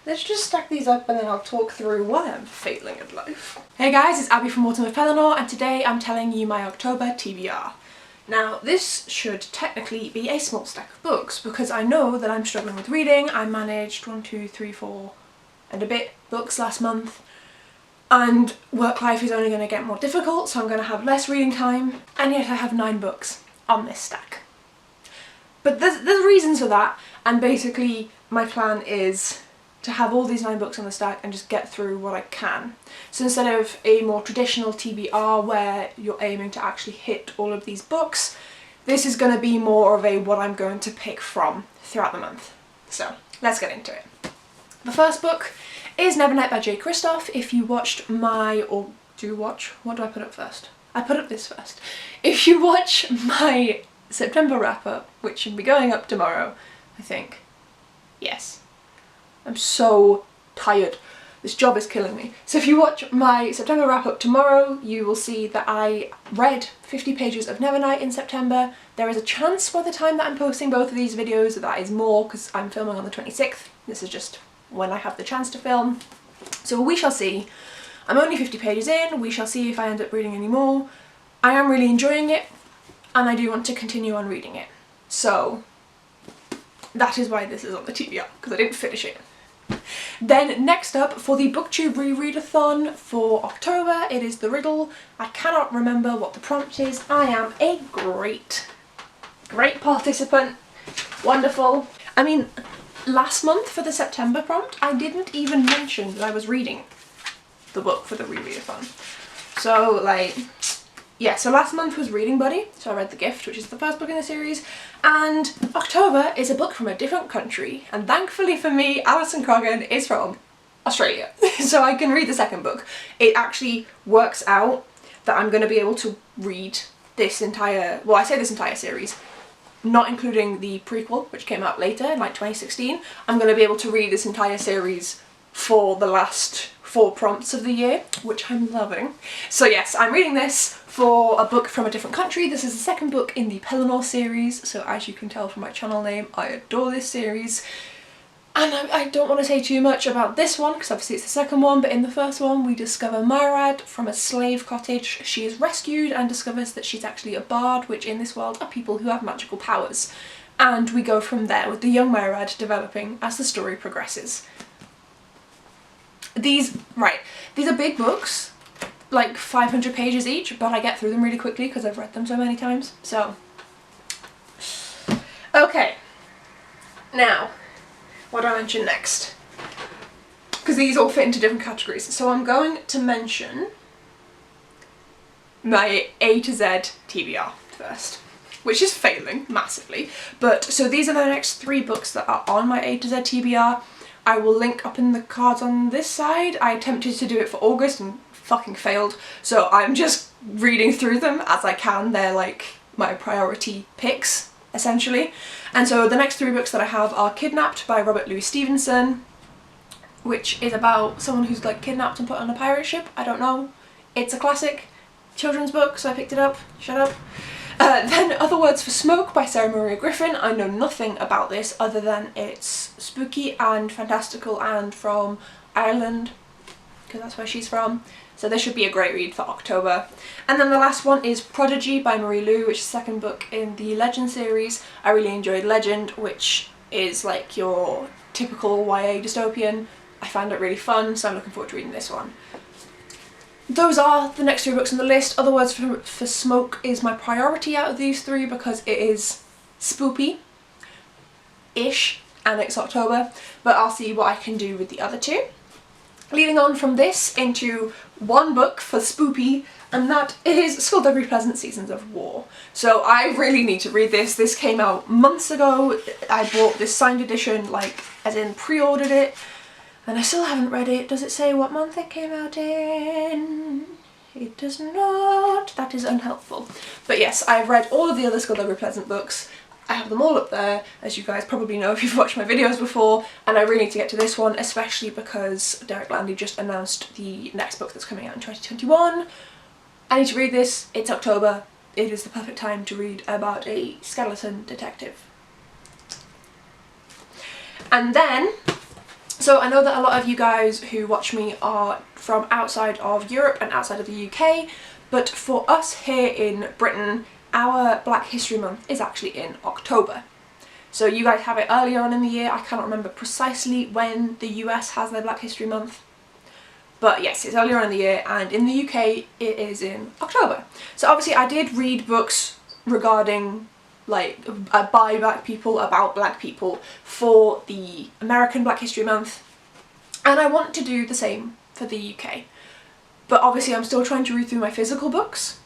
let's just stack these up and then I'll talk through why I'm failing at life. Hey guys, it's Abby from Autumn with Pellinor, and today I'm telling you my October TBR. Now this should technically be a small stack of books because I know that I'm struggling with reading. I managed 1, 2, 3, 4 and a bit books last month, and work life is only going to get more difficult, so I'm going to have less reading time, and yet I have 9 books on this stack. But there's reasons for that, and basically my plan is to have all these 9 books on the stack and just get through what I can. So instead of a more traditional TBR where you're aiming to actually hit all of these books, this is going to be more of a what I'm going to pick from throughout the month. So let's get into it. The first book is Nevernight by Jay Kristoff. If you watched my, or do you watch? What do I put up first? I put up this first. If you watch my September wrap up, which should be going up tomorrow, I think. Yes. I'm so tired. This job is killing me. So if you watch my September wrap up tomorrow, you will see that I read 50 pages of Nevernight in September. There is a chance by the time that I'm posting both of these videos that is more, because I'm filming on the 26th. This is just when I have the chance to film. So we shall see. I'm only 50 pages in. We shall see if I end up reading any more. I am really enjoying it, and I do want to continue on reading it. So that is why this is on the TBR, because I didn't finish it. Then next up, for the BookTube rereadathon for October, it is the Riddle. I cannot remember what the prompt is. I am a great participant. Wonderful. I mean, last month for the September prompt, I didn't even mention that I was reading the book for the rereadathon. So like, yeah, so last month was Reading Buddy, so I read The Gift, which is the first book in the series, and October is a book from a different country, and thankfully for me, Alison Croggon is from Australia, so I can read the second book. It actually works out that I'm going to be able to read this entire, well, I say this entire series, not including the prequel, which came out later in like 2016, I'm going to be able to read this entire series for the last 4 prompts of the year, which I'm loving. So yes, I'm reading this for a book from a different country. This is the second book in the Pellinor series, so as you can tell from my channel name, I adore this series. And I don't want to say too much about this one, because obviously it's the second one, but in the first one we discover Myrad from a slave cottage. She is rescued and discovers that she's actually a bard, which in this world are people who have magical powers. And we go from there with the young Myrad developing as the story progresses. These are big books, like 500 pages each, but I get through them really quickly because I've read them so many times, so. Okay, now, what do I mention next? Because these all fit into different categories. So I'm going to mention my A to Z TBR first, which is failing massively, but so these are the next 3 books that are on my A to Z TBR. I will link up in the cards on this side. I attempted to do it for August and fucking failed, so I'm just reading through them as I can. They're like my priority picks, essentially. And so the next 3 books that I have are Kidnapped by Robert Louis Stevenson, which is about someone who's like kidnapped and put on a pirate ship. I don't know. It's a classic children's book, so I picked it up. Shut up. Then Other Words for Smoke by Sarah Maria Griffin. I know nothing about this other than it's spooky and fantastical and from Ireland, because that's where she's from. So this should be a great read for October. And then the last one is Prodigy by Marie Lu, which is the second book in the Legend series. I really enjoyed Legend, which is like your typical YA dystopian. I found it really fun, so I'm looking forward to reading this one. Those are the next 3 books on the list. Other Words for Smoke is my priority out of these 3 because it is spoopy-ish and it's October, but I'll see what I can do with the other 2. Leading on from this into one book for spoopy, and that is Skullduggery Pleasant Seasons of War. So I really need to read this. This came out months ago. I bought this signed edition, like as in pre-ordered it, and I still haven't read it. Does it say what month it came out in? It does not. That is unhelpful. But yes, I've read all of the other Skullduggery Pleasant books. I have them all up there, as you guys probably know if you've watched my videos before, and I really need to get to this one, especially because Derek Landy just announced the next book that's coming out in 2021. I need to read this. It's October. It is the perfect time to read about a skeleton detective. And then So I know that a lot of you guys who watch me are from outside of Europe and outside of the UK, but for us here in Britain, our Black History Month is actually in October. So you guys have it earlier on in the year. I cannot remember precisely when the US has their Black History Month. But yes, it's earlier on in the year, and in the UK it is in October. So obviously I did read books regarding like by black people, about black people, for the American Black History Month, and I want to do the same for the UK. But obviously I'm still trying to read through my physical books.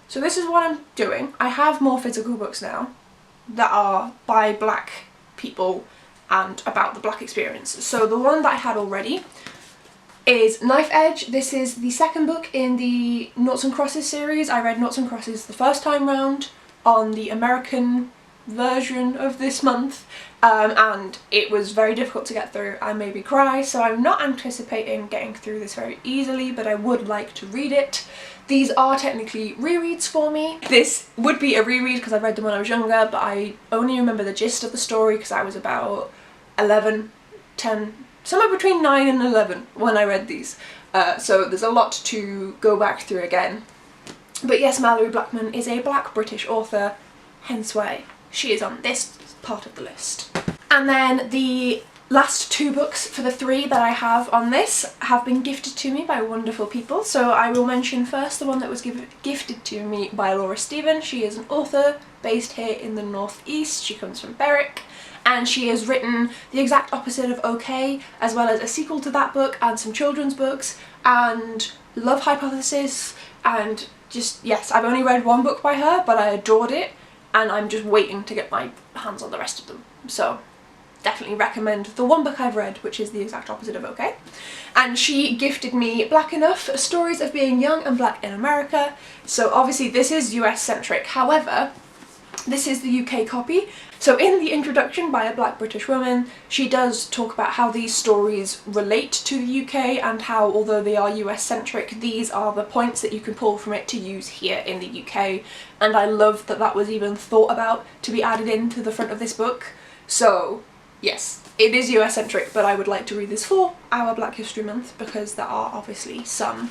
So this is what I'm doing. I have more physical books now that are by black people and about the black experience. So the one that I had already is Knife Edge. This is the second book in the Noughts and Crosses series. I read Noughts and Crosses the first time round on the American version of this month, and it was very difficult to get through and made me cry, so I'm not anticipating getting through this very easily, but I would like to read it. These are technically rereads for me. This would be a reread because I read them when I was younger, but I only remember the gist of the story because I was about 11, 10, somewhere between 9 and 11 when I read these. So there's a lot to go back through again. But yes, Malorie Blackman is a black British author, hence why she is on this part of the list. And then the last two books for the three that I have on this have been gifted to me by wonderful people. So I will mention first the one that was gifted to me by Laura Stephen. She is an author based here in the northeast. She comes from Berwick, and she has written the exact opposite of OK, as well as a sequel to that book and some children's books and Love Hypothesis, and just, yes, I've only read one book by her, but I adored it, and I'm just waiting to get my hands on the rest of them. So definitely recommend the one book I've read, which is the exact opposite of OK. And she gifted me Black Enough, Stories of Being Young and Black in America. So obviously this is US centric, however, this is the UK copy. So in the introduction by a black British woman, she does talk about how these stories relate to the UK and how, although they are US centric, these are the points that you can pull from it to use here in the UK. And I love that that was even thought about to be added into the front of this book. So yes, it is US centric, but I would like to read this for our Black History Month because there are obviously sadly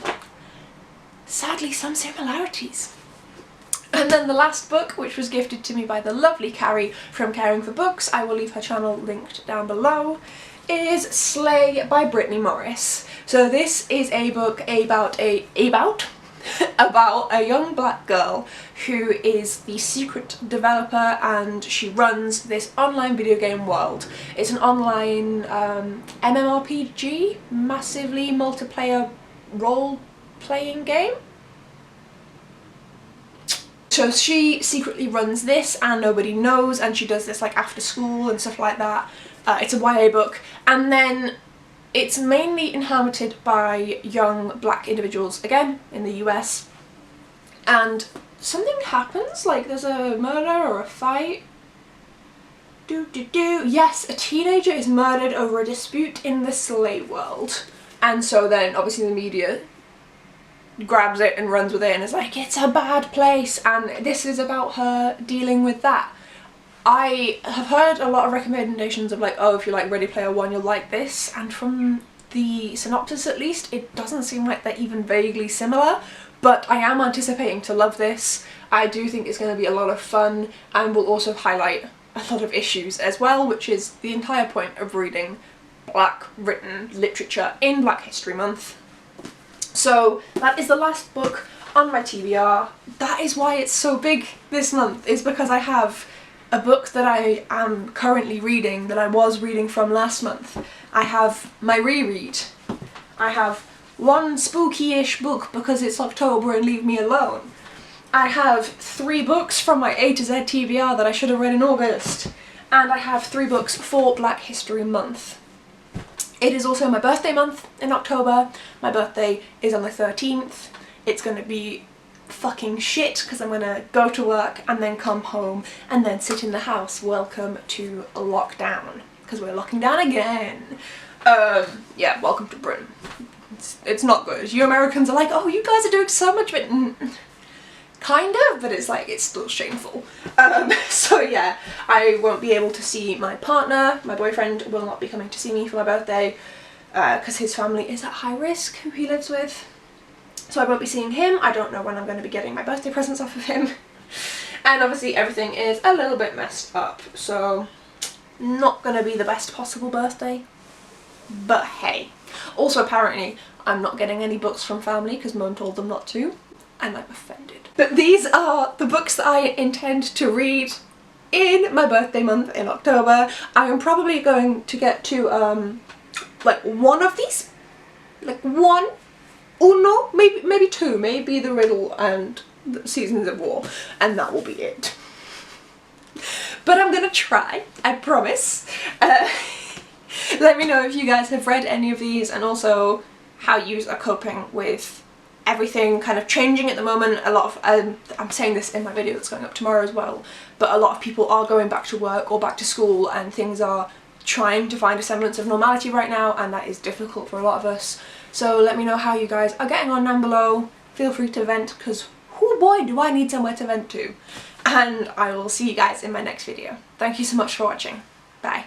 some similarities. And then the last book, which was gifted to me by the lovely Carrie from Caring for Books, I will leave her channel linked down below, is Slay by Brittney Morris. So this is a book about about a young black girl who is the secret developer, and she runs this online video game world. It's an online MMORPG, massively multiplayer role-playing game. So she secretly runs this and nobody knows, and she does this like after school and stuff like that. It's a YA book, and then it's mainly inhabited by young black individuals, again in the US, and something happens, like there's a murder or a fight. Yes, a teenager is murdered over a dispute in the slave world, and so then obviously the media grabs it and runs with it and is like, it's a bad place, and this is about her dealing with that. I have heard a lot of recommendations of like, oh, if you like Ready Player One you'll like this, and from the synopsis at least it doesn't seem like they're even vaguely similar, but I am anticipating to love this. I do think it's going to be a lot of fun and will also highlight a lot of issues as well, which is the entire point of reading black written literature in Black History Month. So that is the last book on my TBR. That is why it's so big this month, is because I have a book that I am currently reading that I was reading from last month. I have my reread. I have one spooky-ish book because it's October and leave me alone. I have 3 books from my A to Z TBR that I should have read in August. And I have 3 books for Black History Month. It is also my birthday month in October. My birthday is on the 13th. It's going to be fucking shit because I'm going to go to work and then come home and then sit in the house. Welcome to lockdown, because we're locking down again. Yeah, welcome to Britain. It's not good. You Americans are like, oh, you guys are doing so much of it. Kind of, but it's like, it's still shameful. So yeah, I won't be able to see my partner. My boyfriend will not be coming to see me for my birthday. because his family is at high risk, who he lives with. So I won't be seeing him. I don't know when I'm going to be getting my birthday presents off of him. And obviously everything is a little bit messed up, so not going to be the best possible birthday. But hey. Also apparently I'm not getting any books from family because Mum told them not to, and I'm offended. But these are the books that I intend to read in my birthday month in October. I am probably going to get to like one of these, like one, uno, maybe two, maybe the Riddle and the Seasons of War, and that will be it. But I'm gonna try, I promise. Let me know if you guys have read any of these, and also how you are coping with everything kind of changing at the moment. A lot of, I'm saying this in my video that's going up tomorrow as well, but a lot of people are going back to work or back to school, and things are trying to find a semblance of normality right now, and that is difficult for a lot of us. So let me know how you guys are getting on down below. Feel free to vent, because oh boy do I need somewhere to vent to. And I will see you guys in my next video. Thank you so much for watching. Bye.